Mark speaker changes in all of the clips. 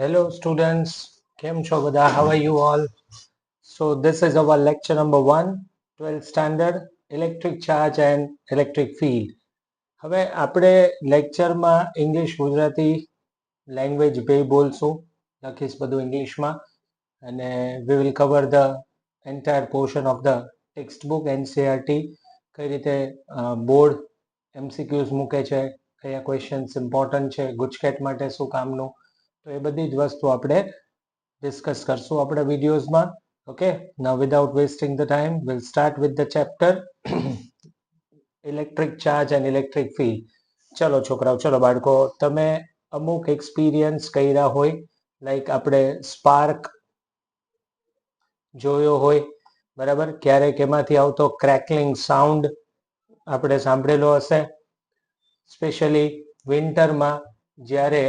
Speaker 1: Hello students, કેમ છો બધા? How are you all? So this is our lecture number 1, 12th standard, electric charge and electric field. હવે આપણે લેક્ચરમાં English Gujarati language બે બોલશું, લખીશ બધું ઇંગ્લિશમાં, અને we will cover the entire portion of the textbook NCERT, કઈ રીતે બોર્ડ MCQs મૂકે છે, કયા ક્વેશ્ચન્સ ઇમ્પોર્ટન્ટ છે, ગુજકેટ માટે શું કામનું, તો એ બધી જ વસ્તુ આપણે ડિસ્કસ કરશું આપણા વિડીયોઝમાં. Okay, now without wasting the time will start with the chapter electric charge and electric field. ચલો છોકરાઓ, ચલો બાળકો, તમે અમુક એક્સપિરિયન્સ કર્યા હોય, લાઈક આપણે સ્પાર્ક જોયો હોય, બરાબર? ક્યારેક એમાંથી આવતો ક્રેકલિંગ સાઉન્ડ આપણે સાંભળેલો હશે. સ્પેશિયલી વિન્ટરમાં જ્યારે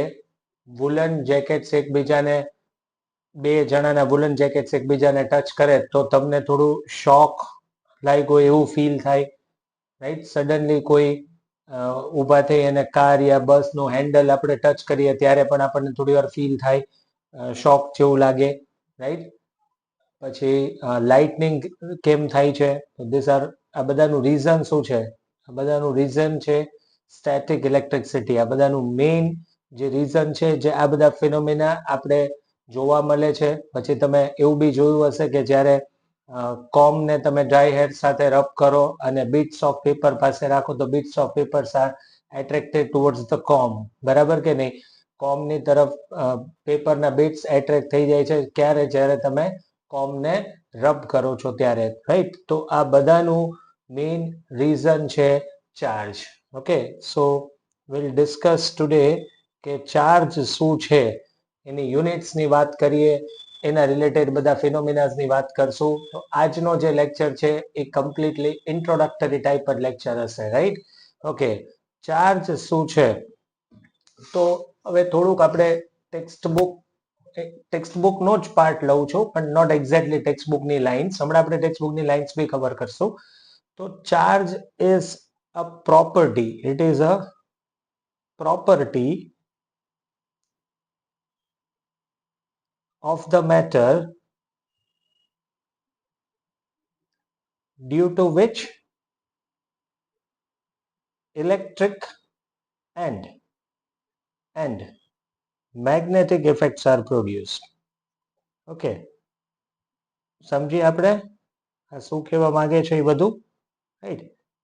Speaker 1: વુલન જેકેટ્સ એકબીજાને, બે જણાના વુલન જેકેટ્સ એકબીજાને ટચ કરે તો તમને થોડું શોક લાગ્યો એવું ફીલ થાય, રાઈટ? સડનલી કોઈ ઊભા થઈ અને કાર યા બસનું હેન્ડલ આપણે ટચ કરીએ ત્યારે પણ આપણને થોડી વાર ફીલ થાય, શોક જેવું લાગે, રાઈટ? પછી લાઇટનિંગ કેમ થાય છે? આ બધાનું રીઝન શું છે? આ બધાનું રીઝન છે સ્ટેટિક ઇલેક્ટ્રિસિટી. આ બધાનું મેઇન જે રીઝન છે, જે આ બધા ફિનોમિના આપણે જોવા મળે છે. પછી તમે એવું બી જોયું હશે કે જ્યારે કોમને તમે ડ્રાય હેર સાથે રબ કરો અને બીટ્સ ઓફ પેપર પાસે રાખો તો bits of papers are attracted towards the comb, બરાબર કે નહીં? કોમની તરફ પેપરના બીટ્સ એટ્રેક્ટ થઈ જાય છે ક્યારે? જ્યારે તમે કોમને રબ કરો છો ત્યારે, રાઈટ? તો આ બધાનું મેઇન રીઝન છે charge. Okay, so will discuss today કે ચાર્જ શું છે, એની યુનિટ્સની વાત કરીએ, એના રિલેટેડ બધા ફિનોમિનાઝની વાત કરશું. તો આજનો જે લેક્ચર છે એ કમ્પ્લીટલી ઇન્ટ્રોડક્ટરી ટાઈપ જ લેક્ચર હશે, રાઈટ? ઓકે, ચાર્જ શું છે? તો હવે થોડુંક આપણે ટેક્સ્ટબુકનો જ પાર્ટ લઉં છું, પણ નોટ એક્ઝેક્ટલી ટેક્સ્ટબુકની લાઇન્સ. હમણાં આપણે ટેક્સ્ટબુકની લાઇન્સ બી કવર કરશું. તો charge is a property, it is a property of the matter due to which electric and magnetic effects are produced. Okay, સમજી આપણે આ શું કહેવા માંગે છે એ બધું, રાઈટ?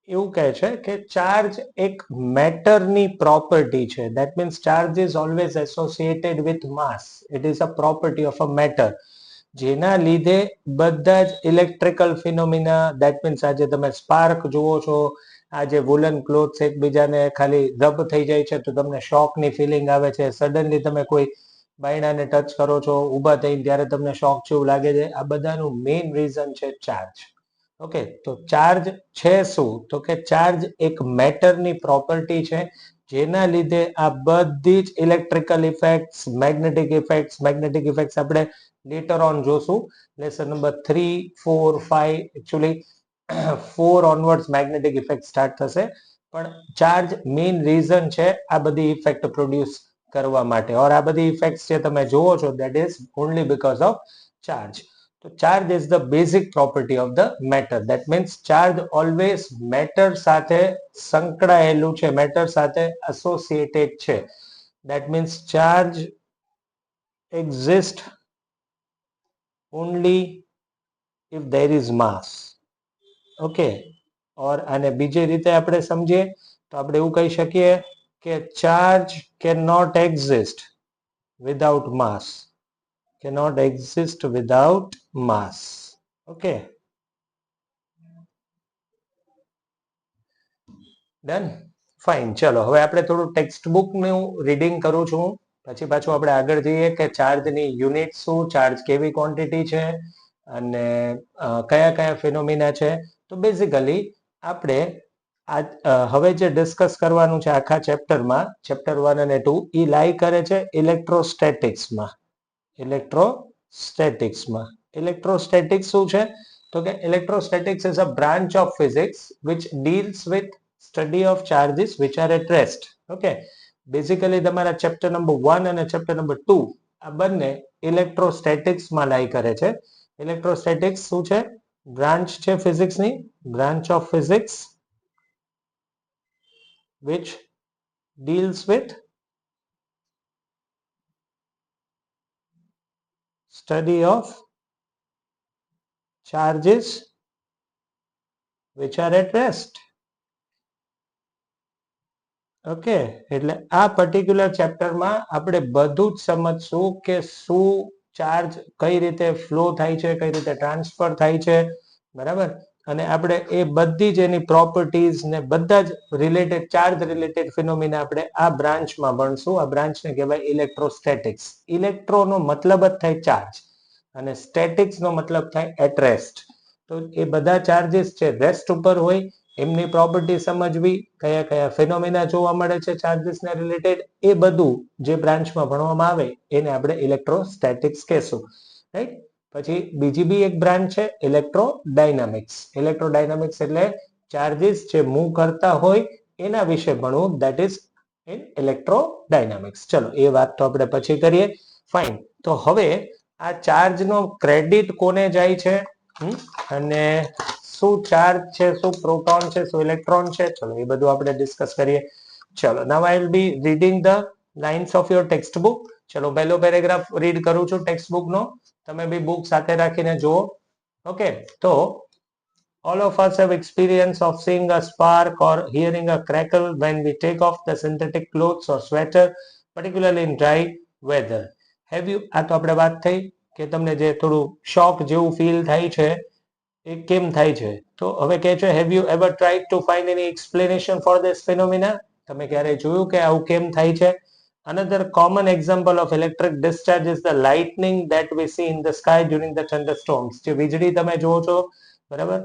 Speaker 1: એવું કહે છે કે ચાર્જ એક મેટરની પ્રોપર્ટી છે. That means charge is always associated with mass. It is a property of a matter, જેના લીધે બધા જ ઇલેક્ટ્રિકલ ફિનોમિના, દેટ મીન્સ આજે તમે સ્પાર્ક જુઓ છો, આજે વુલન ક્લોથ્સ એકબીજાને ખાલી રબ થઈ જાય છે તો તમને શોકની ફિલિંગ આવે છે. સડનલી તમે કોઈ બાયણાને ટચ કરો છો ઊભા થઈને ત્યારે તમને શોક જેવું લાગે છે. આ બધાનું મેઇન રીઝન છે ચાર્જ. ઓકે, તો ચાર્જ છે શું? તો કે ચાર્જ એક મેટરની પ્રોપર્ટી છે, જેના લીધે આ બધી જ ઇલેક્ટ્રિકલ ઇફેક્ટ્સ, મેગ્નેટિક ઇફેક્ટ્સ આપણે લેટર ઓન જોશું. Lesson number 3, 4, 5, actually 4 onwards magnetic effect start થશે. પણ ચાર્જ મેઇન રીઝન છે આ બધી ઇફેક્ટ પ્રોડ્યુસ કરવા માટે. ઓર આ બધી ઇફેક્ટ્સ જે તમે જોવો છો, that is only because of charge. તો charge is the basic property of the matter. That means charge always matter સાથે સંકળાયેલું છે, મેટર સાથે એસોસિએટેડ છે. That means charge exist only if there is mass. Okay, or આને બીજી રીતે આપણે સમજીએ તો આપણે એવું કહી શકીએ કે charge cannot exist without mass. Cannot exist without mass. Okay, done, fine. ચલો હવે આપણે થોડું ટેક્સ્ટ બુકનું રીડિંગ કરું છું, પછી પાછું આપણે આગળ જઈએ કે ચાર્જની યુનિટ શું, ચાર્જ કેવી ક્વોન્ટિટી છે અને કયા કયા ફિનોમિના છે. તો બેઝિકલી આપણે હવે જે ડિસ્કસ કરવાનું છે આખા ચેપ્ટરમાં, ચેપ્ટર 1 અને 2, એ લાઈ કરે છે ઇલેક્ટ્રોસ્ટેટિક્સમાં. ઇલેક્ટ્રોસ્ટેટિક્સ શું છે? તો કે electrostatics is a branch of physics which deals with study of charges which are at rest. Okay, basically તમારા ચેપ્ટર નંબર 1 અને ચેપ્ટર નંબર 2 આ બંને ઇલેક્ટ્રોસ્ટેટિક્સમાં લાઈ કરે છે. ઇલેક્ટ્રોસ્ટેટિક્સ શું છે? બ્રાન્ચ છે ફિઝિક્સની, branch of physics which deals with study of charges which are at rest. Okay, એટલે આ પર્ટિક્યુલર ચેપ્ટરમાં આપણે બધું જ સમજશું કે શું ચાર્જ કઈ રીતે ફ્લો થાય છે, કઈ રીતે ટ્રાન્સફર થાય છે, બરાબર. અને આપણે એ બધી જ એની પ્રોપર્ટીઝ ને બધા જ રિલેટેડ ચાર્જ રિલેટેડ ફિનોમિના આપણે આ બ્રાન્ચમાં ભણશું. આ બ્રાન્ચને કહેવાય ઇલેક્ટ્રોસ્ટેટિક્સ. ઇલેક્ટ્રોનો મતલબ જ થાય ચાર્જ અને સ્ટેટિક્સનો મતલબ થાય એટ રેસ્ટ. તો એ બધા ચાર્જીસ છે રેસ્ટ ઉપર હોય, એમની પ્રોપર્ટી સમજવી, કયા કયા ફિનોમિના જોવા મળે છે ચાર્જીસને રિલેટેડ, એ બધું જે બ્રાન્ચમાં ભણવામાં આવે એને આપણે ઇલેક્ટ્રોસ્ટેટિક્સ કહેશું, રાઈટ. પછી બીજી બી એક બ્રાન્ચ છે ઇલેક્ટ્રોડાયનામિક્સ. ઇલેક્ટ્રોડાયનામિક્સ એટલે ચાર્જીસ જે મૂવ કરતા હોય એના વિશે ભણવું, ધેટ ઇઝ ઇન ઇલેક્ટ્રોડાયનામિક્સ. ચલો એ વાત તો આપણે પછી કરીએ. ફાઇન. તો હવે આ ચાર્જનો ક્રેડિટ કોને જાય છે અને શું ચાર્જ છે, શું પ્રોટોન છે, શું ઇલેક્ટ્રોન છે, ચલો એ બધું આપણે ડિસ્કસ કરીએ. ચલો now I will be reading the lines of your text book. ચલો પહેલો પેરેગ્રાફ રીડ કરું છું ટેક્સ્ટ બુકનો, તમે બી બુક સાથે રાખીને જુઓ. ઓકે, તો all of us have experience of seeing a spark or hearing a crackle when we take off the synthetic clothes or sweater, particularly in dry weather. Have you, આ તો આપણે વાત થઈ કે તમને જે થોડું શોક જેવું ફીલ થાય છે એ કેમ થાય છે. તો હવે કહે છે have you ever tried to find any explanation for this phenomena? તમે ક્યારે જોયું કે આવું કેમ થાય છે? Another common example of electric discharge is the lightning that we see in the sky during the thunderstorms. જે વીજળી તમે જોવો છો, બરાબર,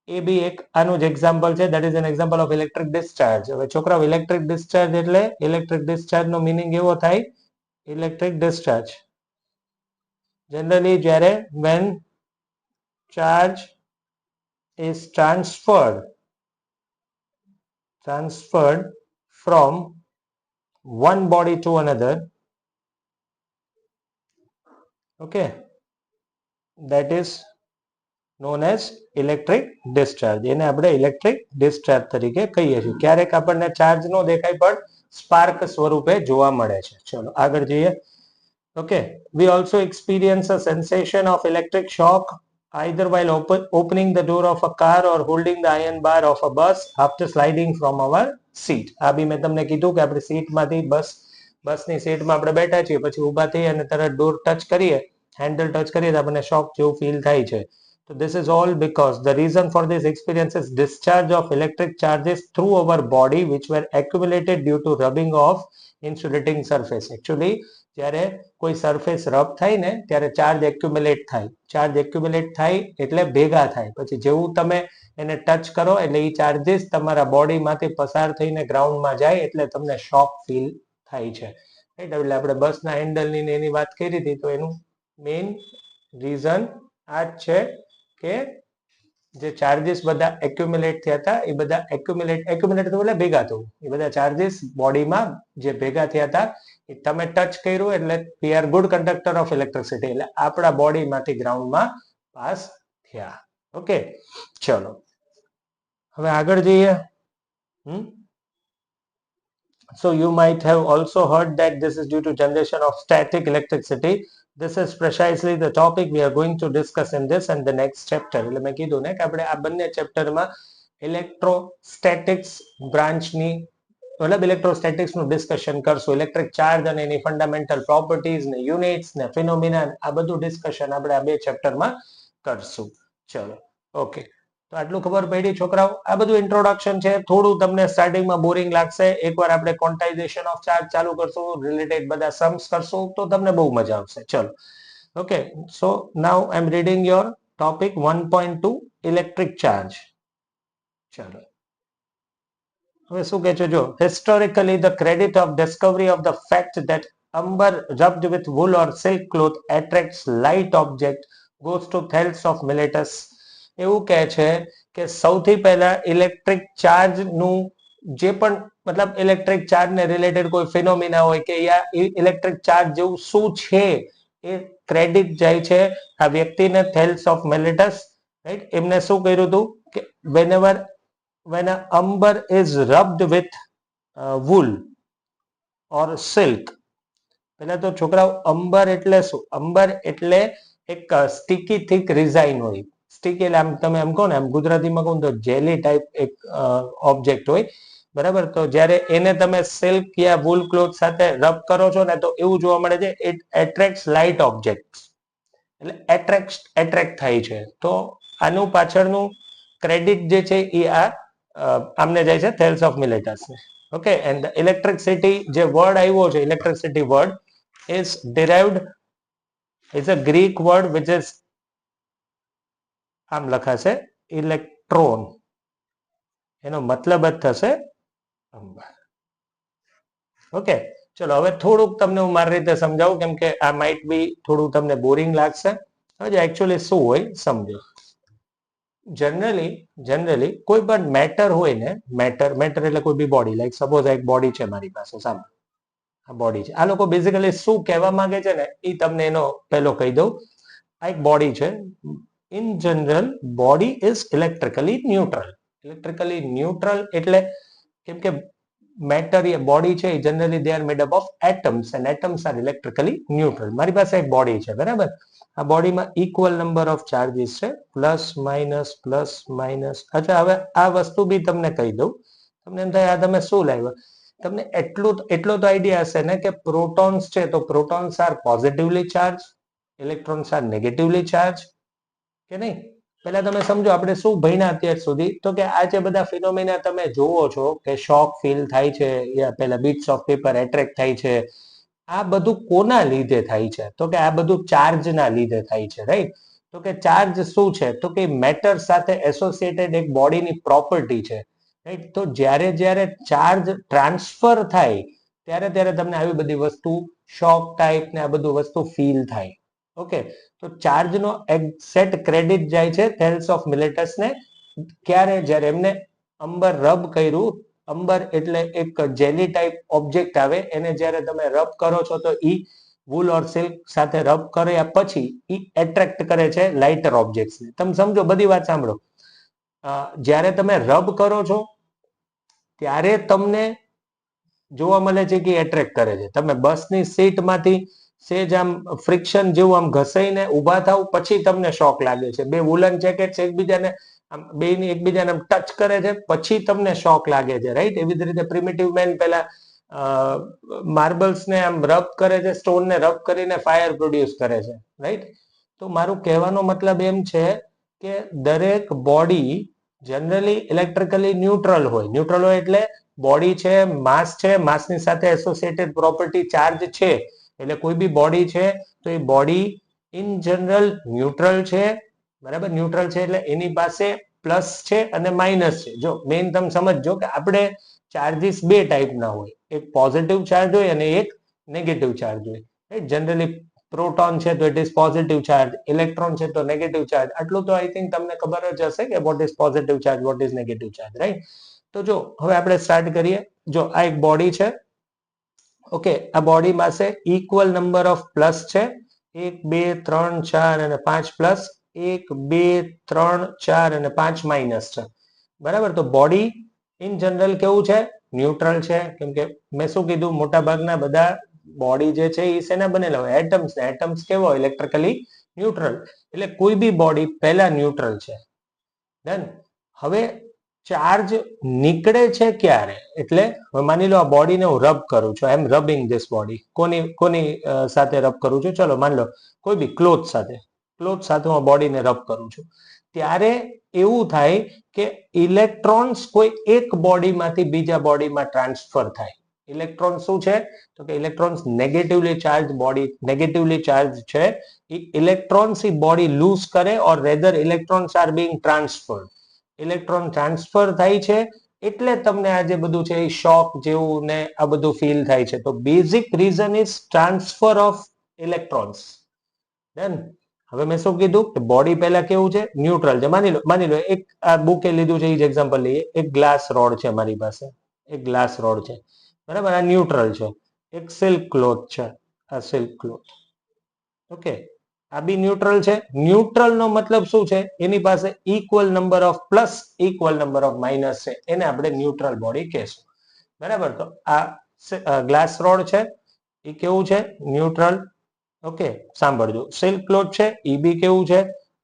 Speaker 1: એ બી એક આનું જ એક્ઝામ્પલ છે. That is an example of electric discharge. હવે છોકરાઓ, ઇલેક્ટ્રિક ડિસ્ચાર્જ એટલે ઇલેક્ટ્રિક ડિસ્ચાર્જ નો મિનિંગ એવો થાય, ઇલેક્ટ્રિક ડિસ્ચાર્જ generally જ્યારે when charge is transferred from one body to another, okay, that is known as electric discharge. એને આપણે electric discharge તરીકે કહીએ છીએ. ક્યારેક આપણને ચાર્જ નો દેખાય પણ સ્પાર્ક સ્વરૂપે જોવા મળે છે. ચલો આગળ જઈએ. Okay, we also experience a sensation of electric shock either while opening the door of a car or holding the iron bar of a bus after sliding from our seat. આ બી મેં તમને કીધું કે આપણે સીટમાંથી બસની સીટમાં આપણે બેઠા છીએ, પછી ઊભા થઈ અને તરત ડોર ટચ કરીએ, હેન્ડલ ટચ કરીએ તો આપણને શોક જેવું ફીલ થાય છે. So this is all because the reason for this experience is discharge of electric charges through our body which were accumulated due to rubbing of insulating surface. Actually જ્યારે કોઈ surface rub થાય ને ત્યારે charge accumulate થાય. Charge accumulate થાય એટલે ભેગા થાય. પછી જેવું તમે એને ટચ કરો એટલે એ ચાર્જીસ તમારા બોડીમાંથી પસાર થઈને ગ્રાઉન્ડમાં જાય એટલે તમને શોક ફીલ થાય છે, રાઈટ. એટલે આપણે બસના હેન્ડલની એની વાત કરી હતી, તો એનું મેઇન રીઝન આ જ છે કે જે ચાર્જીસ બધા એક્યુમ્યુલેટ થયા હતા એ બધા એક્યુમ્યુલેટ થયું એટલે ભેગા થવું, એ બધા ચાર્જીસ બોડીમાં જે ભેગા થયા હતા એ તમે ટચ કર્યું એટલે we are good conductor of electricity, એટલે આપણા બોડીમાંથી ગ્રાઉન્ડમાં પાસ થયા. ઓકે, ચલો હવે આગળ જઈએ. So you might have also heard that this is due to generation of static electricity. This is precisely the topic we are going to discuss in this and the next chapter. એટલે મેં કીધું ને કે આપણે આ બંને ચેપ્ટરમાં electrostatics બ્રાન્ચની મતલબ ઇલેક્ટ્રોસ્ટેટિક્સનું ડિસ્કશન કરશું. ઇલેક્ટ્રિક ચાર્જ અને એની ફંડામેન્ટલ પ્રોપર્ટીઝ ને યુનિટ્સ ને ફિનોમિના, આ બધું ડિસ્કશન આપણે આ બે ચેપ્ટરમાં કરશું. ચલો ઓકે, તો આટલું ખબર પડી છોકરાઓ. આ બધું ઇન્ટ્રોડક્શન છે. થોડું તમને સ્ટાર્ટિંગમાં બોરિંગ લાગશે. એકવાર આપણે ક્વોન્ટાઇઝેશન ઓફ ચાર્જ ચાલુ કરશું, રિલેટેડ બધા सम्स કરશું તો તમને બહુ મજા આવશે. ચલો okay, so now I am reading your topic 1.2 electric charge. ચલો હવે શું કહે છે જો, historically the credit of Discovery of the fact that amber rubbed with wool or silk cloth attracts light object goes to Thales of Miletus. એવું કહે છે કે સૌથી પહેલા ઇલેક્ટ્રિક ચાર્જ નું જે પણ મતલબ ઇલેક્ટ્રિક ચાર્જ ને રિલેટેડ કોઈ ફિનોમિના હોય કે યા ઇલેક્ટ્રિક ચાર્જ જેવું શું છે એ ક્રેડિટ જાય છે આ વ્યક્તિને, થેલ્સ ઓફ મિલેટસ, રાઈટ. એમને શું કર્યું હતું કે whenever when a umber is rubbed with wool or silk. પેલા તો છોકરાઓ અંબર એટલે શું? અંબર એટલે એક સ્ટીકી થીક રિઝાઇન હોય. સ્ટીકી એટલે આમ તમે એમ કહો ને, આમ ગુજરાતીમાં કહું તો જેલી ટાઈપ એક ઓબ્જેક્ટ હોય, બરાબર. તો જ્યારે એને તમે સિલ્ક યા વૂલ ક્લોથ સાથે રબ કરો છો ને તો એવું જોવા મળે છે, ઇટ એટ્રેક્ટ્સ લાઇટ ઓબ્જેક્ટ, એટલે એટ્રેક્ટ થાય છે. તો આનું પાછળનું ક્રેડિટ જે છે એ આમને જાય છે, થેલ્સ ઓફ મિલેટસ ને. ઓકે, એન્ડ ઇલેક્ટ્રિસિટી જે વર્ડ આવ્યો છે, electricity word is derived, is a Greek word which is આમ લખાશે ઇલેક્ટ્રોન, એનો મતલબ જ થશે અંબર. ઓકે, ચલો હવે થોડુંક તમને હું મારી રીતે સમજાવું, કેમ કે આ માઇટ બી થોડું તમને બોરિંગ લાગશે. હવે એકચ્યુઅલી શું હોય સમજો. જનરલી કોઈ પણ મેટર હોય ને, મેટર એટલે કોઈ બી બોડી, લાઈક સપોઝ એક બોડી છે મારી પાસે સામે, આ બોડી છે. આ લોકો બેઝિકલી શું કહેવા માંગે છે ને એ તમને એનો પહેલો કહી દઉં. આ એક બોડી છે. In general body is electrically neutral. Electrically neutral એટલે કેમ કે મેટર એ બોડી છે, generally they are made up of atoms and atoms are electrically neutral. મારી પાસે એક બોડી છે, બરાબર. આ બોડીમાં ઇક્વલ નંબર ઓફ ચાર્જીસ છે, પ્લસ માઇનસ. અચ્છા, હવે આ વસ્તુ બી તમને કહી દઉં. તમને એમ થાય આ તમે શું લાવ્યા? તમને એટલો તો આઈડિયા હશે ને કે પ્રોટોન્સ છે તો protons are positively charge, electrons are negatively charge, કે નહીં? પહેલા તમે સમજો આપણે શું ભણ્યા અત્યાર સુધી, તો કે આ જે બધા ફિનોમિના તમે જોવો છો કે શોક ફીલ થાય છે યા પેલા બીટ્સ ઓફ પેપર એટ્રેક્ટ થાય છે, આ બધું કોના લીધે થાય છે? તો કે આ બધું ચાર્જના લીધે થાય છે, રાઈટ. તો કે ચાર્જ શું છે? તો કે મેટર સાથે એસોસિએટેડ એક બોડીની પ્રોપર્ટી છે, રાઈટ. તો જ્યારે ચાર્જ ટ્રાન્સફર થાય ત્યારે તમને આવી બધી વસ્તુ શોક ટાઈપ ને આ બધું વસ્તુ ફીલ થાય. ઓકે, તો ચાર્જનો એક્ઝેક્ટ ક્રેડિટ જાય છે થેલ્સ ઓફ મિલેટસ ને. ક્યારે? જ્યારે એમને અંબર રબ કર્યું. અંબર એટલે એક જેલી ટાઈપ ઓબ્જેક્ટ આવે, એને જ્યારે તમે રબ કરો છો તો ઈ વૂલ ઓર સિલ્ક સાથે રબ કર્યા પછી ઈ એટ્રેક્ટ કરે છે લાઇટર ઓબ્જેક્ટ્સને. તમે સમજો, બધી વાત સાંભળો. જ્યારે તમે રબ કરો છો ત્યારે તમને જોવા મળે છે કે એટ્રેક્ટ કરે છે. તમે બસની સીટમાંથી સેજ આમ ફ્રિક્શન જેવું આમ ઘસાઈને ઊભા થાવ પછી તમને શોક લાગે છે. બે વુલન જેકેટ્સ એકબીજાને એકબીજાને ટચ કરે છે પછી તમને શોક લાગે છે, રાઈટ. એવી જ રીતે પ્રિમિટિવ મેન પેલા માર્બલ્સને આમ રબ કરે છે, સ્ટોનને રબ કરીને ફાયર પ્રોડ્યુસ કરે છે, રાઈટ. તો મારું કહેવાનો મતલબ એમ છે કે દરેક બોડી જનરલી ઇલેક્ટ્રિકલી ન્યુટ્રલ હોય એટલે બોડી છે, માસ છે, માસની સાથે એસોસિએટેડ પ્રોપર્ટી ચાર્જ છે. એટલે કોઈ બી બોડી છે તો એ બોડી ઇન જનરલ ન્યુટ્રલ છે, બરાબર. ન્યુટ્રલ છે એટલે એની પાસે પ્લસ છે અને માઇનસ છે. જો મેઇન તમે સમજજો કે આપણે ચાર્જીસ બે ટાઈપના હોય, એક પોઝિટિવ ચાર્જ હોય અને એક નેગેટિવ ચાર્જ હોય, રાઈટ. જનરલી પ્રોટોન છે તો it is positive charge, electron છે તો નેગેટિવ ચાર્જ. આટલું તો આઈ થિંક તમને ખબર જ હશે કે what is positive charge, what is negative charge, right. તો જો હવે આપણે સ્ટાર્ટ કરીએ. જો આ એક બોડી છે. ઓકે, આ બોડી પાસે ઇક્વલ નંબર ઓફ પ્લસ છે, 1 2 3 4 અને 5 પ્લસ, 1 2 3 4 અને 5 માઇનસ છે, બરાબર. તો બોડી ઇન જનરલ કેવું છે? ન્યુટ્રલ છે. કેમ કે મેં શું કીધું, મોટા ભાગના બધા બોડી જે છે એ શેના બનેલા હોય? એટમ્સ. એટમ્સ કેવો? Electrically neutral. એટલે કોઈ બી બોડી પહેલા ન્યુટ્રલ છે. ડન. હવે ચાર્જ નીકળે છે ક્યારે? એટલે હવે માની લો આ બોડીને હું રબ કરું છું, આઈ એમ રબિંગ ધીસ બોડી. કોની સાથે રબ કરું છું? ચલો માની લો કોઈ બી ક્લોથ સાથે હું બોડીને રબ કરું છું. ત્યારે એવું થાય કે ઇલેક્ટ્રોન્સ કોઈ એક બોડીમાંથી બીજા બોડીમાં ટ્રાન્સફર થાય. ઇલેક્ટ્રોન શું છે? તો કે electrons negatively charge body, negatively charge છે. ઇલેક્ટ્રોન્સ એ બોડી લૂઝ કરે or rather electrons are being transferred. Electron transfer થાય છે એટલે તમને આ જે બધું છે એ શોક જેવું ને આ બધું ફીલ થાય છે. તો basic reason is transfer of electrons. Done. હવે મેં શું કીધું કે બોડી પહેલા કેવું છે? ન્યુટ્રલ છે. માની લો એક આ બુકે લીધું છે એ જ એક્ઝામ્પલ લઈએ. એક ગ્લાસ રોડ છે મારી પાસે, એક ગ્લાસ રોડ છે, બરાબર. આ ન્યુટ્રલ છે. એક સિલ્ક ક્લોથ છે, આ સિલ્ક ક્લોથ. ઓકે, આ બી ન્યુટ્રલ છે. ન્યુટ્રલ નો મતલબ શું છે? એની પાસે equal number of plus, equal number of minus છે, એને આપણે ન્યુટ્રલ બોડી કહેશું, બરાબર. તો આ ગ્લાસ રોડ છે, એ કેવું છે? ન્યુટ્રલ. ઓકે, સાંભળજો. સિલ્ક ક્લોથ છે, એ બી કેવું છે?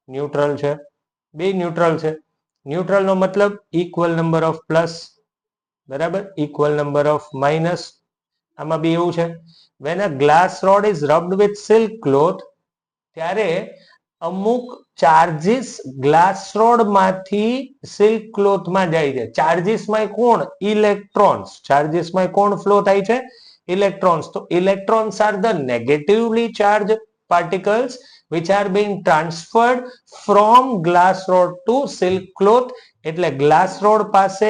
Speaker 1: ન્યુટ્રલ છે. બે ન્યુટ્રલ છે. ન્યુટ્રલ નો મતલબ ઇક્વલ નંબર ઓફ પ્લસ, બરાબર, ઇક્વલ નંબર ઓફ માઇનસ. આમાં બી એવું છે. When a glass rod is rubbed with silk cloth, ત્યારે અમુક ચાર્જીસ ગ્લાસ રોડ માંથી સિલ્ક ક્લોથમાં જાય છે. ચાર્જીસમાં કોણ? ઇલેક્ટ્રોન્સ. ચાર્જીસમાં કોણ ફ્લો થાય છે? ઇલેક્ટ્રોન્સ. તો electrons are the negatively charge particles which are being transferred from glass rod to silk cloth. એટલે ગ્લાસ રોડ પાસે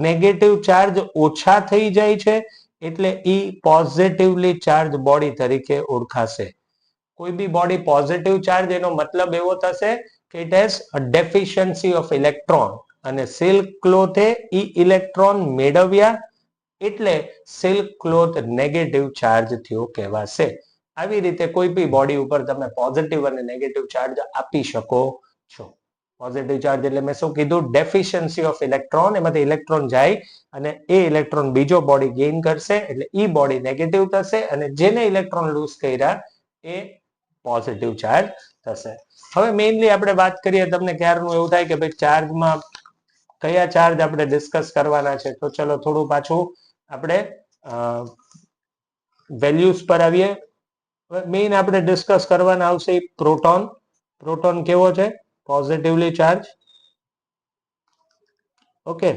Speaker 1: નેગેટિવ ચાર્જ ઓછા થઈ જાય છે, એટલે ઈ પોઝિટિવલી ચાર્જ બોડી તરીકે ઓળખાશે. કોઈ બી બોડી પોઝિટિવ ચાર્જ, એનો મતલબ એવો થશે કે it has a deficiency of electron, અને સિલ્ક ક્લોથે ઈ ઇલેક્ટ્રોન મેળવ્યા, એટલે સિલ્ક ક્લોથ નેગેટિવ ચાર્જ થયો કહેવાશે. આવી રીતે કોઈ બી બોડી ઉપર તમે પોઝિટિવ અને નેગેટિવ ચાર્જ આપી શકો છો. પોઝિટિવ ચાર્જ એટલે મેં શું કીધું? Deficiency of electron. એમાંથી ઇલેક્ટ્રોન જાય અને એ ઇલેક્ટ્રોન બીજો બોડી ગેઇન કરશે, એટલે ઈ બોડી નેગેટિવ થશે, અને જેને ઇલેક્ટ્રોન લૂઝ કર્યા એ પોઝિટિવ ચાર્જ થશે. હવે મેઇનલી આપણે વાત કરીએ, તમને ક્યારનું એવું થાય કે ભાઈ ચાર્જમાં કયા ચાર્જ આપણે ડિસ્કસ કરવાના છે, તો ચલો થોડું પાછું આપણે વેલ્યુઝ પર આવીએ. મેઇન આપણે ડિસ્કસ કરવાના આવશે પ્રોટોન. પ્રોટોન કેવો છે? Positively charge. Okay,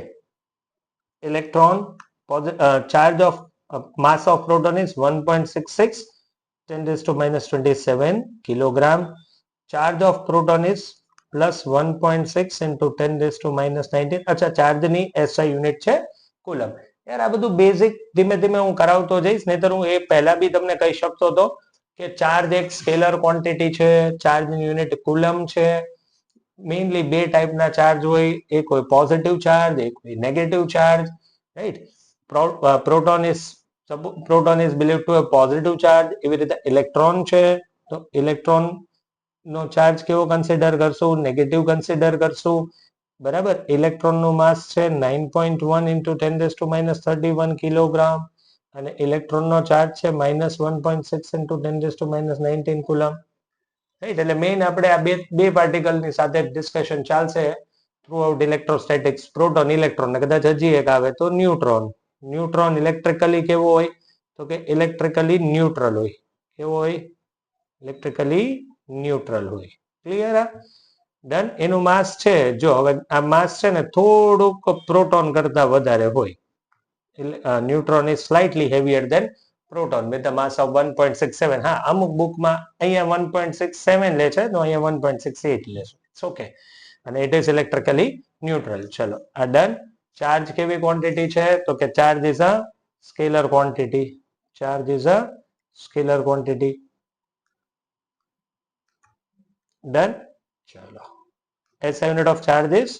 Speaker 1: electron charge of mass of proton is 1.66 10 raised to minus 27 kilogram. Charge of proton is plus 1.6 into 10 raised to minus 19. અચ્છા, ચાર્જની SI યુનિટ છે કુલમ. યાર આ બધું બેઝિક ધીમે ધીમે હું કરાવતો જઈશ, નહીતર હું એ પહેલા બી તમને કહી શકતો હતો કે ચાર્જ એક સ્કેલર ક્વોન્ટિટી છે, ચાર્જની યુનિટ કુલમ છે. મેઇનલી બે ટાઈપના ચાર્જ હોય, એક હોય પોઝિટિવ ચાર્જ, એક હોય negative charge, right. Proton is believe to a positive charge. એવી રીતે ઇલેક્ટ્રોન છે, તો ઇલેક્ટ્રોન નો ચાર્જ કેવો કન્સિડર કરશું? નેગેટિવ કન્સિડર કરશું, બરાબર. ઇલેક્ટ્રોન નું માસ છે 9.1 into 10 raised to minus 31 kilogram, અને ઇલેક્ટ્રોન નો ચાર્જ છે -1.6 into 10 raised to minus 19 coulomb, right. એટલે મેઇન આપણે આ બે પાર્ટિકલની સાથે ડિસ્કશન ચાલશે through out electrostatics. Proton, electron, ને કદાચ હજી એક આવે તો ન્યુટ્રોન. ન્યુટ્રોન ઇલેક્ટ્રિકલી કેવો હોય? તો કે ઇલેક્ટ્રિકલી ન્યુટ્રલ હોય. કેવો હોય? ઇલેક્ટ્રિકલી ન્યુટ્રલ હોય. ક્લિયર? ડન. એનું માસ છે, જો હવે આ માસ છે ને થોડુંક પ્રોટોન કરતા વધારે હોય. Neutron is slightly heavier than proton with a mass of 1.67. હા, અમુક બુકમાં અહીંયા 1.67 લે છે, તો અહીંયા 1.68 લે છે. ઓકે, અને ઇટ ઇઝ ઇલેક્ટ્રિકલી ન્યુટ્રલ. ચલો, આ ડન. ચાર્જ કેવી ક્વોન્ટિટી છે? તો કે charge is a scalar quantity. Charge is a scalar quantity. Done. ચલો, SI unit of charge is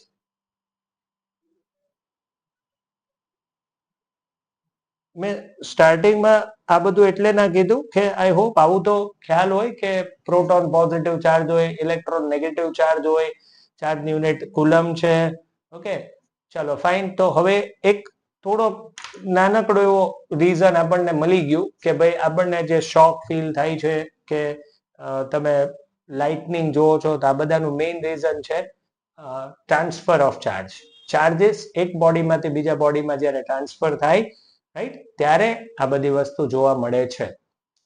Speaker 1: મેં સ્ટાર્ટિંગમાં આ બધું એટલે ના કીધું કે આઈ હોપ આવું તો ખ્યાલ હોય કે પ્રોટોન પોઝિટિવ ચાર્જ હોય, ઇલેક્ટ્રોન નેગેટિવ ચાર્જ હોય, ચાર્જની યુનિટ કુલમ છે. ઓકે, ચલો ફાઇન. તો હવે એક થોડો નાનકડો એવો રીઝન આપણને મળી ગયું કે ભાઈ આપણને જે શોક ફીલ થાય છે કે તમે લાઇટનિંગ જોવો છો, તો આ બધાનું મેઇન રીઝન છે ટ્રાન્સફર ઓફ ચાર્જ. ચાર્जेस એક બોડીમાંથી બીજા બોડીમાં જ્યારે ટ્રાન્સફર થાય, રાઈટ, ત્યારે આ બધી વસ્તુ જોવા મળે છે.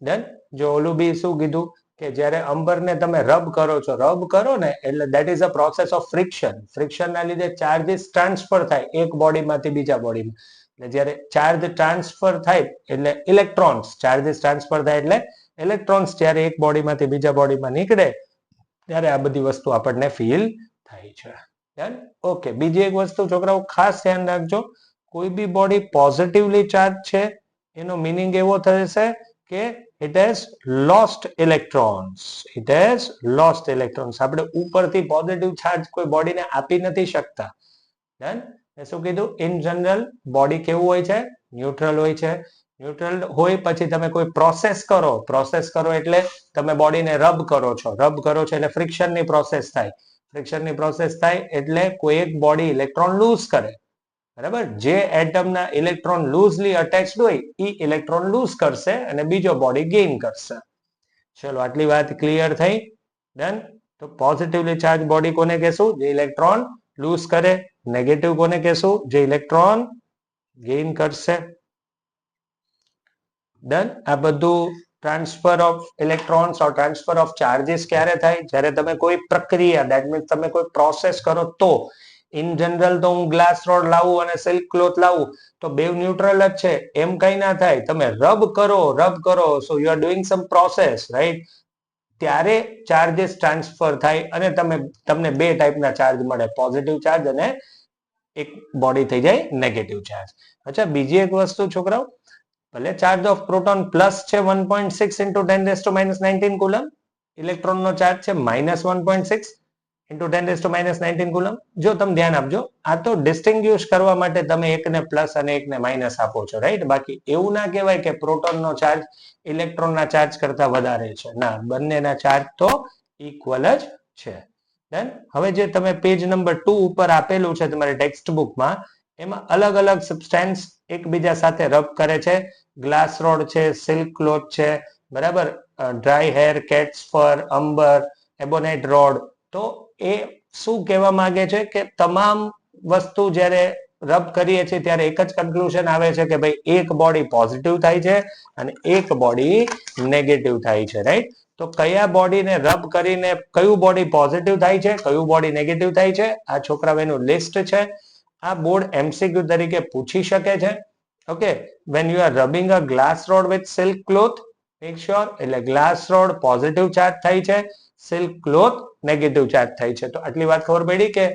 Speaker 1: ડન. જો ઓલું બી શું કીધું કે જ્યારે અંબરને તમે રબ કરો છો, રબ કરો ને એટલે that is a process of friction. ફ્રિક્શનના લીધે ચાર્જીસ ટ્રાન્સફર થાય એક બોડીમાંથી બીજા બોડીમાં. એટલે જ્યારે ચાર્જ ટ્રાન્સફર થાય એટલે ઇલેક્ટ્રોન્સ, ચાર્જીસ ટ્રાન્સફર થાય એટલે ઇલેક્ટ્રોન્સ જ્યારે એક બોડીમાંથી બીજા બોડીમાં નીકળે, ત્યારે આ બધી વસ્તુ આપણને ફીલ થાય છે. ડન. ઓકે, બીજી એક વસ્તુ છોકરાઓ ખાસ ધ્યાન રાખજો, કોઈ બી બોડી પોઝિટિવલી ચાર્જ છે એનો મીનિંગ એવો થશે કે it has lost electrons. It has lost electrons. આપણે ઉપરથી પોઝિટિવ ચાર્જ કોઈ બોડીને આપી નથી શકતા. ડન. મેં શું કીધું? ઇન જનરલ બોડી કેવું હોય છે? ન્યુટ્રલ હોય છે. ન્યુટ્રલ હોય પછી તમે કોઈ પ્રોસેસ કરો એટલે તમે બોડીને રબ કરો છો એટલે ફ્રિક્શનની પ્રોસેસ થાય. ફ્રિક્શનની પ્રોસેસ થાય એટલે કોઈ એક બોડી ઇલેક્ટ્રોન લૂઝ કરે, બરાબર? જે એટમના ઇલેક્ટ્રોન લૂઝલી અટેચ્ડ હોય એ ઇલેક્ટ્રોન લૂઝ કરશે અને બીજો બોડી ગેઇન કરશે. ચલો આટલી વાત ક્લિયર થઈ? ડન. તો પોઝિટિવલી ચાર્જ બોડી કોને કહેશું? જે ઇલેક્ટ્રોન લૂઝ કરે. નેગેટિવ કોને કહેશું? જે ઇલેક્ટ્રોન ગેઇન કરશે. ડન. આ બધું transfer of electrons or transfer of charges ક્યારે થાય? જ્યારે તમે કોઈ પ્રક્રિયા, દેટ મીન્સ તમે કોઈ પ્રોસેસ કરો તો. ઇન જનરલ તો હું ગ્લાસ રોડ લાવું અને સિલ્ક ક્લોથ લાવું તો બે ન્યુટ્રલ જ છે, એમ કઈ ના થાય. તમે રબ કરો so you are doing some process, right? ત્યારે ચાર્जेस ટ્રાન્સફર થાય અને તમને બે ટાઈપના ચાર્જ મળે, પોઝિટિવ ચાર્જ અને એક બોડી થઈ જાય નેગેટિવ ચાર્જ. અચ્છા, બીજી એક વસ્તુ છોકરાઓ, ભલે ચાર્જ ઓફ પ્રોટોન પ્લસ છે 1.6 into 10⁻⁻19 કુલમ, ઇલેક્ટ્રોનનો ચાર્જ છે -1.6 into 10⁻⁻19 કુલમ. જો તમે ધ્યાન આપજો, આ તો ડિસ્ટિંગ્વિશ કરવા માટે તમે એકને પ્લસ અને એકને માઇનસ આપો છો, રાઈટ? બાકી એવું ના કહેવાય કે પ્રોટોનનો ચાર્જ ઇલેક્ટ્રોનના ચાર્જ કરતા વધારે છે. ના, બંનેના ચાર્જ તો ઇક્વલ જ છે. ડન. હવે જે તમે પેજ નંબર 2 ઉપર આપેલું છે તમારી ટેક્સ્ટ બુકમાં, એમાં અલગ અલગ સબસ્ટેન્સ એકબીજા સાથે રબ કરે છે. ગ્લાસ રોડ છે, સિલ્ક ક્લોથ છે, બરાબર? ડ્રાય હેર, કેટ્સ ફર, અંબર, એબોનેટ રોડ. તો એ શું કહેવા માંગે છે કે તમામ વસ્તુ જ્યારે રબ કરીએ છીએ ત્યારે એક જ કન્ક્લુઝન આવે છે કે ભાઈ એક બોડી પોઝિટિવ થાય છે અને એક બોડી નેગેટિવ થાય છે, રાઈટ? તો કયા બોડીને રબ કરીને કયું બોડી પોઝિટિવ થાય છે, કયું બોડી નેગેટિવ થાય છે, આ છોકરાઓનું લિસ્ટ છે. આ બોર્ડ એમસીક્યુ તરીકે પૂછી શકે છે. Okay, when you are rubbing a glass rod with silk cloth, make sure, એટલે ગ્લાસ રોડ પોઝિટિવ ચાર્જ થાય છે, સિલ્ક ક્લોથ નેગેટિવ ચાર્જ થાય છે. તો આટલી વાત ખબર પડી કે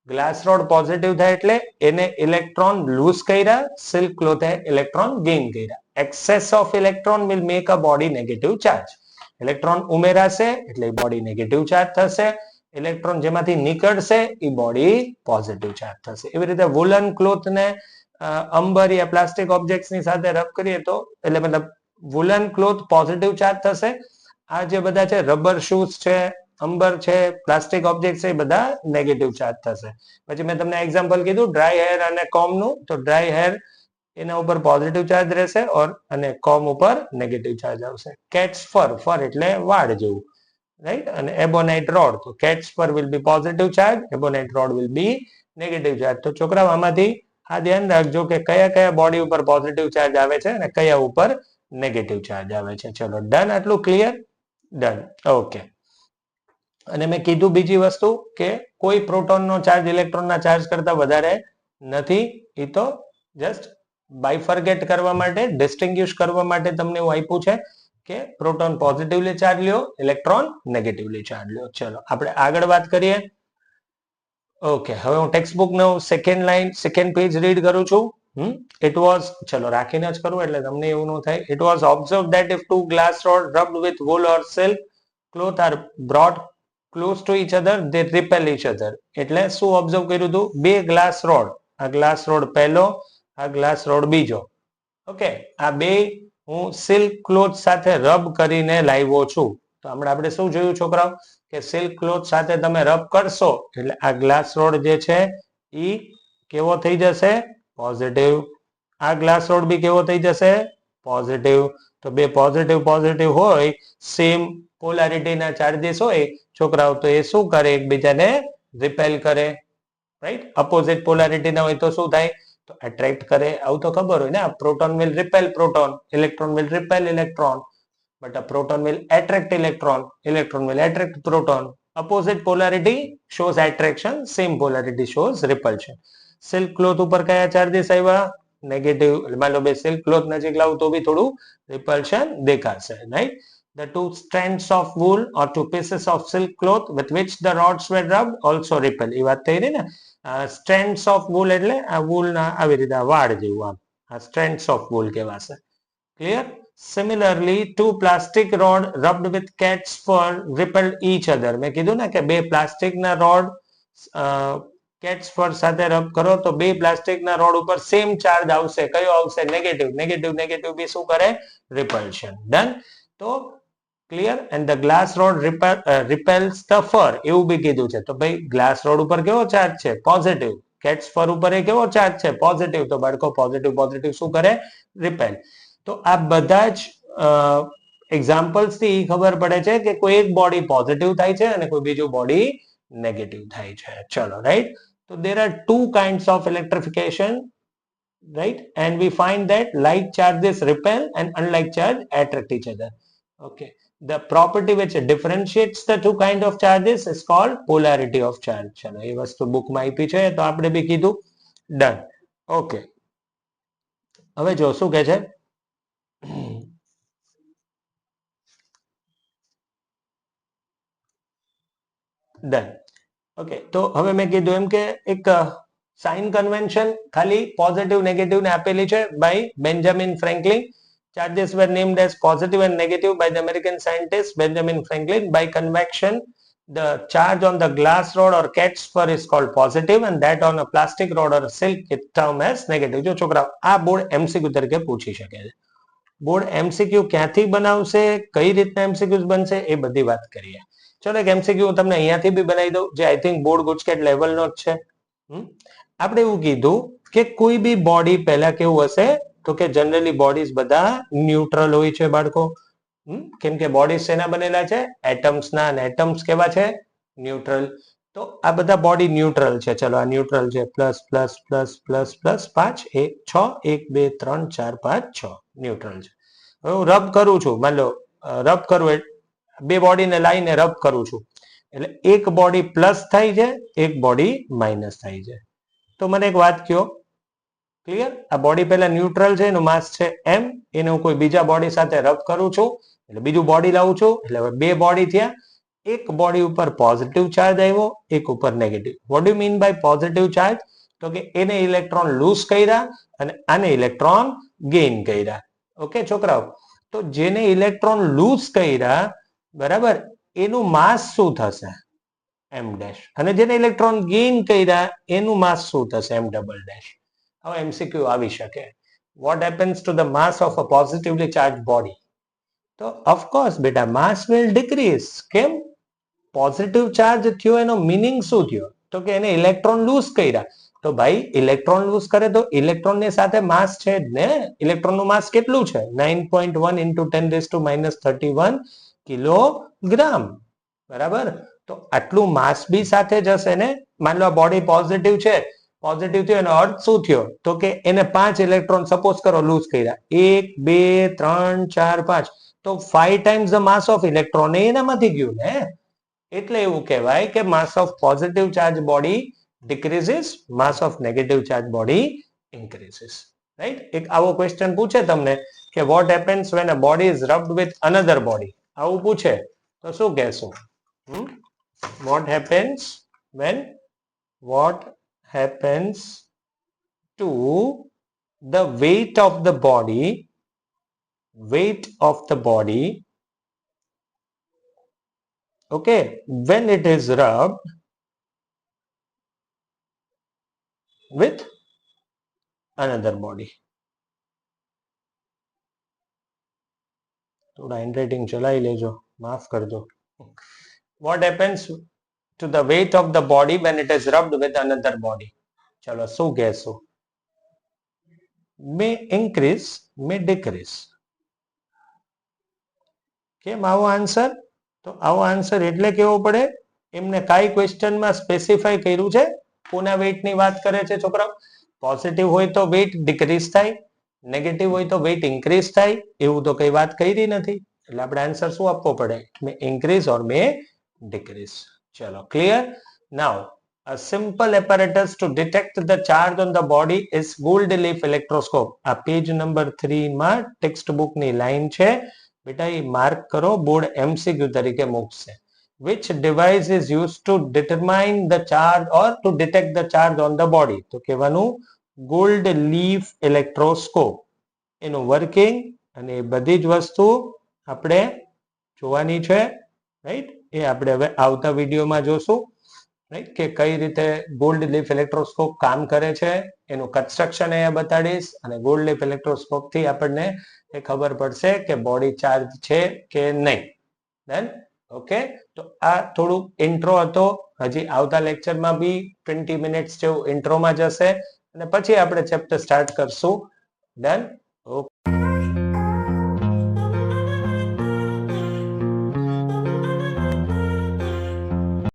Speaker 1: ગ્લાસ રોડ પોઝિટિવ થાય એટલે એને ઇલેક્ટ્રોન લૂઝ કર્યા, સિલ્ક ક્લોથે ઇલેક્ટ્રોન ગેઇન કર્યા. Access of electron will make a body negative charge. Electron ઉમેરાશે એટલે બોડી નેગેટિવ ચાર્જ થશે. ઇલેક્ટ્રોન જેમાંથી નીકળશે એ બોડી પોઝિટિવ ચાર્જ થશે. એવી રીતે વુલન ક્લોથ ને અંબર યા પ્લાસ્ટિક ઓબ્જેક્ટ્સ ની સાથે રબ કરીએ તો, એટલે મતલબ વુલન ક્લોથ પોઝિટિવ ચાર્જ થશે. આ જે બધા છે રબર શૂઝ છે, અંબર છે, પ્લાસ્ટિક ઓબ્જેક્ટ છે, એ બધા નેગેટિવ ચાર્જ થશે. પછી મેં તમને એક્ઝામ્પલ કીધું ડ્રાય હેર અને કોમનું, તો ડ્રાય હેર એના ઉપર પોઝિટિવ ચાર્જ રહેશે અને કોમ ઉપર નેગેટિવ ચાર્જ આવશે. કેટ્સ ફર એટલે વાળ જેવું, રાઈટ? અને એબોનાઇટ રોડ, તો cat's fur will be positive charge, ebonite rod will be negative charge. તો છોકરાઓ આમાંથી આ ધ્યાન રાખજો કે કયા કયા બોડી ઉપર પોઝિટિવ ચાર્જ આવે છે અને કયા ઉપર નેગેટિવ ચાર્જ આવે છે. ચલો ડન, આટલું ક્લિયર? ડન. ઓકે. અને મેં કીધું બીજી વસ્તુ કે કોઈ પ્રોટોનનો ચાર્જ ઇલેક્ટ્રોનના ચાર્જ કરતા વધારે નથી. એ તો જસ્ટ બાયફર્ગેટ કરવા માટે, ડિસ્ટિંગ્વિશ કરવા માટે તમને એવું આપ્યું છે કે પ્રોટોન પોઝિટિવલી ચાર્જ લ્યો, ઇલેક્ટ્રોન નેગેટિવલી ચાર્જ લ્યો. ચલો આપણે આગળ વાત કરીએ. ઓકે, હવે હું ટેક્સ્ટ બુક નો સેકન્ડ પેજ રીડ કરું છું. It was, ચલો રાખીને જ કરું એટલે તમને એવું ન થાય. It was observed that if two glass rods rubbed with wool or silk cloth are brought close to each other, they repel each other. એટલે શું ઓબ્ઝર્વ કર્યું હતું? બે ગ્લાસ રોડ, આ ગ્લાસ રોડ પહેલો, આ ગ્લાસ રોડ બીજો. Okay, આ બે હું સિલ્ક ક્લોથ સાથે રબ કરીને લાવ્યો છું. તો હમણાં આપણે શું જોયું છોકરાઓ કે સિલ્ક ક્લોથ સાથે તમે રબ કરશો એટલે આ ગ્લાસ રોડ જે છે ઈ કેવો થઈ જશે? પોઝિટિવ. આ ગ્લાસ રોડ બી કેવો થઈ જશે? પોઝિટિવ. તો બે પોઝિટિવ હોય, સેમ પોલારિટીના ચાર્જીસ હોય છોકરાઓ, તો એ શું કરે? એકબીજાને રિપેલ કરે, રાઈટ? અપોઝિટ પોલારિટીના હોય તો શું થાય? તો એટ્રેક્ટ કરે. આવું તો ખબર હોય ને, proton will repel proton, electron will repel electron, but a proton will attract electron will attract proton. Opposite polarity shows attraction, same polarity shows repulsion. Silk cloth ઉપર કયા ચાર્જીસ આવ્યા? નેગેટિવ. માનો લો બે સિલ્ક ક્લોથ નજીક લાવું તો બી થોડું રિપલ્શન દેખાશે, right? The two strands of wool or two pieces of silk cloth with which the rods were rubbed also repel. એ વાત થઈ રહી ને? strands of wool એટલે આ wool ના આવી રીતે વાળ જેવું, આ strands of wool કહેવાશે. Clear? Similarly, two plastic rod rubbed with cat's fur repelled each other. મેં કીધું ને કે બે પ્લાસ્ટિકના રોડ કેટ્સ ફર સાથે રબ કરો તો બે પ્લાસ્ટિકના રોડ ઉપર સેમ ચાર્જ આવશે. કયો આવશે? નેગેટિવ. નેગેટિવ નેગેટિવ બી શું કરે? રિપલ્શન. ડન. તો clear. And the glass rod repels the fur, એવું બી કીધું છે. તો ભાઈ ગ્લાસ રોડ ઉપર કેવો ચાર્જ છે? પોઝિટિવ. કેટ્સ ફર ઉપર એ કેવો ચાર્જ છે? પોઝિટિવ. તો બાળકો પોઝિટિવ પોઝિટિવ શું કરે? રિપેલ. તો આ બધા જ એક્ઝામ્પલ્સ થી ખબર પડે છે કે કોઈ એક બોડી પોઝિટિવ થાય છે અને કોઈ બીજું બોડી નેગેટિવ થાય છે. ચલો, right. So there are two kinds of electrification, right? And we find that light charges repel and unlike charge attract each other. Okay. The property which differentiates the two kind of charges is called polarity of charge. ચલો, એ વસ્તુ બુકમાં આપી છે તો આપણે બી કીધું. Done. Okay. હવે જો શું કહે છે? ડન. ઓકે. તો હવે મેં કીધું એમ કે એક સાઇન કન્વેન્શન ખાલી પોઝિટિવ નેગેટિવ ને આપેલી છે by Benjamin Franklin. Charges were named as positive and negative by the American scientist Benjamin Franklin. By convection, the charge on the glass rod or cat's fur is called positive and that on a plastic rod or silk is termed as negative. જો છોકરા, આ board MCQ તરીકે પૂછી શકે છે. Board MCQ ક્યાંથી બનાવશે, કઈ રીતના એમસીક્યુ બનશે, એ બધી વાત કરીએ. ચલો, એક એમસીક્યુ તમને અહીંયાથી બી બનાવી દઉં, જે આઈ થિંક બોર્ડ ગુજકેટ લેવલનો જ છે. આપણે એવું કીધું કે કોઈ બી બોડી પહેલા કેવું હશે, તો કે જનરલી બોડીઝ બધા ન્યુટ્રલ હોય છે બાળકો. કેમ કે બોડીઝ શેના બનેલા છે? એટમ્સના. અને એટમ્સ કેવા છે? ન્યુટ્રલ. તો આ બધા બોડી ન્યુટ્રલ છે. ચલો, આ ન્યુટ્રલ છે. Plus plus plus plus plus 5 1 6 1 2 3 4 5 6 neutral છે. હવે હું રબ કરું છું, માન લો રબ કરું, બે બોડીને લાઈને રબ કરું છું, એટલે એક બોડી પ્લસ થાય છે, એક બોડી માઇનસ થાય છે. તો મને એક વાત કહો, ક્લિયર? આ બોડી પહેલા ન્યુટ્રલ છે, એનું માસ છે m, એને હું કોઈ બીજા બોડી સાથે રબ કરું છું, એટલે બીજું બોડી લાવું છું, એટલે હવે બે બોડી થયા. એક બોડી ઉપર પોઝિટિવ ચાર્જ આવ્યો, એક ઉપર negative. What do mean by positive charge? તો કે એને ઇલેક્ટ્રોન લૂઝ કર્યા અને આને ઇલેક્ટ્રોન ગેઇન કર્યા. ઓકે છોકરાઓ? તો જેને ઇલેક્ટ્રોન લૂઝ કર્યા, બરાબર, એનું માસ શું થશે? m dash. અને જેને ઇલેક્ટ્રોન ગેઇન કર્યા એનું માસ શું થશે? m double dash. હવે એમસીક્યુ આવી શકે. What happens to the mass of a positively charge body? તો ઓફકોર્સ બેટા, માસ વિલ ડિક્રીઝ. કેમ? પોઝિટિવ ચાર્જ થયો એનો મિનિંગ શું થયો? તો કે એને ઇલેક્ટ્રોન લૂઝ કર્યા. તો ભાઈ ઇલેક્ટ્રોન લૂઝ કરે તો ઇલેક્ટ્રોન ની સાથે માસ છે જ ને. ઇલેક્ટ્રોન નું માસ કેટલું છે? 9.1 into 10⁻³ કિલોગ્રામ. બરાબર? તો આટલું માસ બી સાથે જશે ને. માન લો આ બોડી પોઝિટિવ છે, પોઝિટિવ થયો એનો અર્થ શું થયો? તો કે એને 5 ઇલેક્ટ્રોન સપોઝ કરો લૂઝ કર્યા, 1 2 3 4 5, તો 5 times the mass of electron એનામાંથી ગયું ને. એટલે એવું કહેવાય કે mass of positive charge body decreases, mass of negative charge body increases. Right? એક આવો ક્વેશ્ચન પૂછે તમને કે what happens when a body is rubbed with another body? આવું પૂછે તો શું કહેશો? What happens to the weight of the body okay, when it is rubbed with another body? થોડા હેન્ડરાઇટિંગ ચલાવી લેજો, માફ કરજો. What happens to the weight of the body when it is rubbed with another body? ચલો, શું કહેશો? may increase, may decrease. કેમ આવો આન્સર? તો આવો આન્સર એટલે કેવો પડે? એમને કઈ ક્વેશ્ચનમાં સ્પેસિફાઈ કર્યું છે? કોના વેઇટ ની વાત કરે છે છોકરાઓ? પોઝિટિવ હોય તો વેઇટ ડિક્રીઝ થાય, નેગેટિવ હોય તો વેઇટ ઇન્ક્રીઝ થાય, એવું તો કઈ વાત કરી નથી. એટલે આપણે આન્સર શું આપવો પડે? મે ઇન્ક્રીઝ ઓર મે decrease. ચલો, clear? Now a simple apparatus to detect the charge on the body is gold leaf electroscope. આ પેજ નંબર 3 માં ટેક્સ્ટ બુક ની લાઈન છે બેટા, એ માર્ક કરો, બોર્ડ એમસીક્યુ તરીકે મૂકશે. which device is used to determine the charge or to detect the charge on the body? તો કહેવાનું gold leaf electroscope. એનું વર્કિંગ અને એ બધી જ વસ્તુ આપણે જોવાની છે, રાઈટ? એ આપણે હવે આવતા વિડીયોમાં જોશું. રાઈટ, કે કઈ રીતે ગોલ્ડ લીફ ઇલેક્ટ્રોસ્કોપ કામ કરે છે એનું કન્સ્ટ્રક્શન અહીંયા બતાડીશ, અને ગોલ્ડ લીફ ઇલેક્ટ્રોસ્કોપ થી આપણને એ ખબર પડશે કે બોડી ચાર્જ છે કે નહીં. ડન. ઓકે, તો આ થોડું ઇન્ટ્રો હતો. હજી આવતા લેક્ચરમાં બી 20 મિનિટ્સ જેવું ઇન્ટ્રોમાં જશે, અને પછી આપણે ચેપ્ટર સ્ટાર્ટ કરશું. ડન. ઓકે.